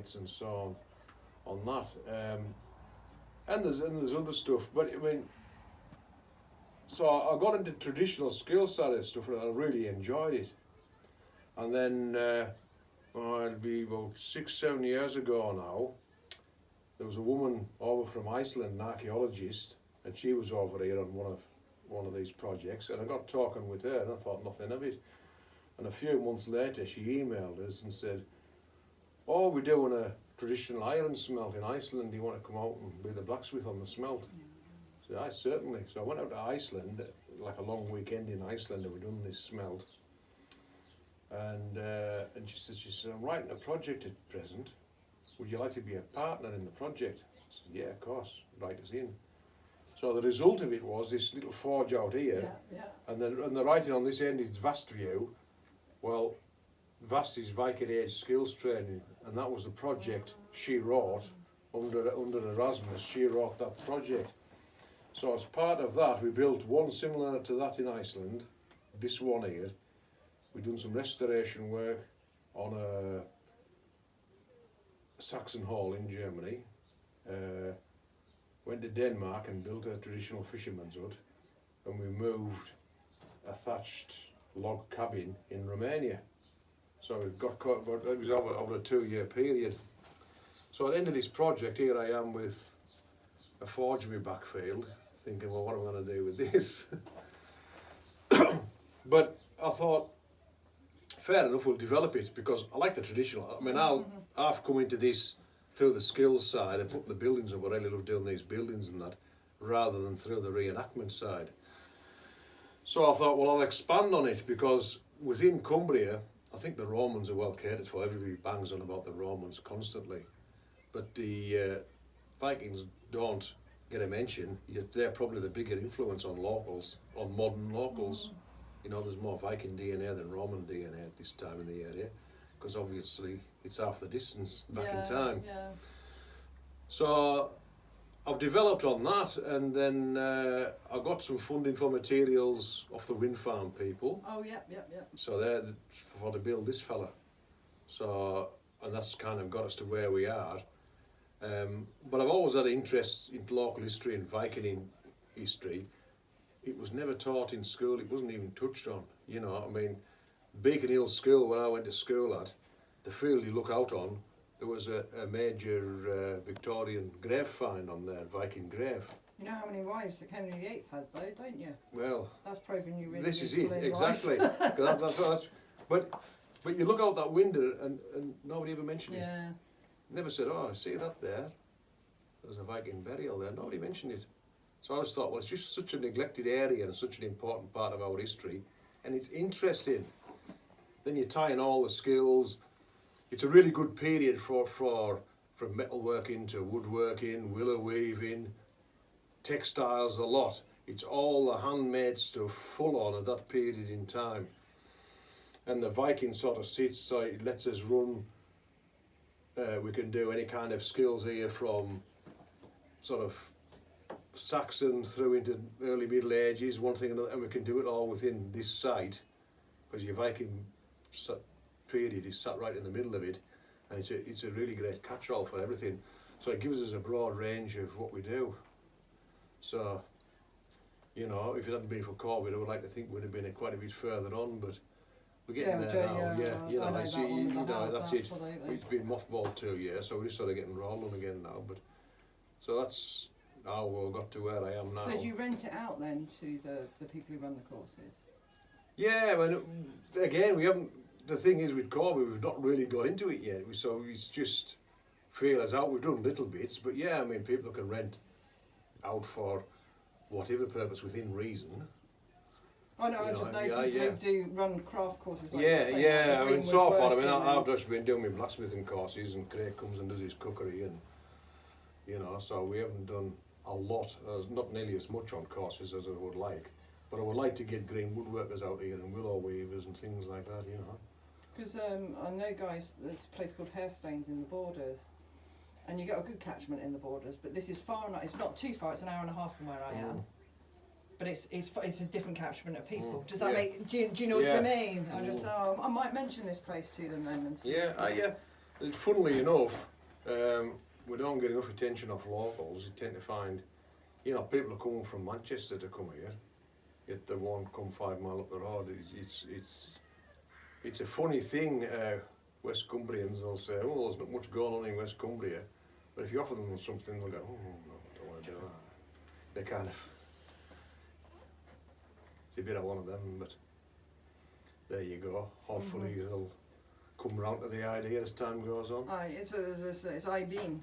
and so on that. And there's other stuff, but I mean, so I got into traditional skill side of stuff and I really enjoyed it. And then, it'll be about 6-7 years ago now, there was a woman over from Iceland, an archaeologist, and she was over here on one of these projects, and I got talking with her and I thought nothing of it. And a few months later she emailed us and said, "Oh, we're doing a traditional iron smelt in Iceland, do you want to come out and be the blacksmith on the smelt?" I said, "Aye, certainly." So I went out to Iceland, like a long weekend in Iceland, and we done this smelt. And she said, "I'm writing a project at present. Would you like to be a partner in the project?" I said, "Yeah, of course, write us in." So the result of it was this little forge out here, and the writing on this end is Vast View. Well, Vast is Viking Age skills training, and that was the project she wrote under Erasmus. She wrote that project. So as part of that, we built one similar to that in Iceland. This one here, we've done some restoration work on a Saxon Hall in Germany. Went to Denmark and built a traditional fisherman's hut, and we moved a thatched log cabin in Romania. So we've got caught, but it was over a 2-year period. So at the end of this project, here I am with a forge in my backfield, thinking, well, what am I going to do with this? But I thought, fair enough, we'll develop it, because I like the traditional. I mean, I've come into this through the skills side and put the buildings up. I really love doing these buildings and that, rather than through the reenactment side. So I thought, well, I'll expand on it, because within Cumbria, I think the Romans are well catered for. Everybody bangs on about the Romans constantly, but the Vikings don't get a mention, yet they're probably the bigger influence on locals, on modern locals. You know, there's more Viking DNA than Roman DNA at this time in the area, because obviously it's half the distance back in time. So I've developed on that, and then I got some funding for materials off the wind farm people. Oh, yeah. So they're for to build this fella. So, and that's kind of got us to where we are. But I've always had an interest in local history and Viking history. It was never taught in school. It wasn't even touched on. You know, I mean, Beacon Hill School, where I went to school at, the field you look out on, there was a major Victorian grave find on there, Viking grave. You know how many wives that Henry VIII had, though, don't you? Well, that's proving you really. This is it, exactly. But you look out that window and nobody ever mentioned it. Never said, "Oh, I see that there. There's a Viking burial there." Nobody mentioned it. So I just thought, well, it's just such a neglected area and such an important part of our history, and it's interesting. Then you tie in all the skills. It's a really good period from metalworking to woodworking, willow weaving, textiles, a lot. It's all the handmade stuff full on at that period in time. And the Viking sort of sits, so it lets us run. We can do any kind of skills here, from sort of Saxon through into early Middle Ages, one thing another, and we can do it all within this site, because your Viking period is sat right in the middle of it, and it's a really great catch-all for everything. So it gives us a broad range of what we do. So, you know, if it hadn't been for COVID, I would like to think we'd have been quite a bit further on, but we're getting there now. You know, that's it. It's been mothballed 2 years, so we're sort of getting rolling again now. But so that's how we got to where I am now. So do you rent it out then to the people who run the courses? Yeah, I mean, again, we haven't. The thing is, with COVID, we've not really got into it yet. So it's just feel us out. We've done little bits, but yeah, I mean, people can rent out for whatever purpose within reason. I know, I just know people do run craft courses like I mean, so far, I mean, I've just been doing my blacksmithing courses, and Craig comes and does his cookery, and, you know, so we haven't done a lot, not nearly as much on courses as I would like, but I would like to get green woodworkers out here and willow weavers and things like that, you know. Because I know, guys, there's a place called Hairstains in the Borders, and you get a good catchment in the Borders, but this is far enough, it's not too far, it's an hour and a half from where I am. But it's a different catchment of people. Does that make? Do you know what I mean? I just I might mention this place to them then and see. And funnily enough, we don't get enough attention off locals. You tend to find, you know, people are coming from Manchester to come here, yet they won't come 5 mile up the road. It's a funny thing. West Cumbrians will say, "Oh, there's not much going on in West Cumbria," but if you offer them something, they'll go, "Oh no, I don't want to do that." They kind of, it's a bit of one of them, but there you go. Hopefully they'll come round to the idea as time goes on. Aye, it's I-beam.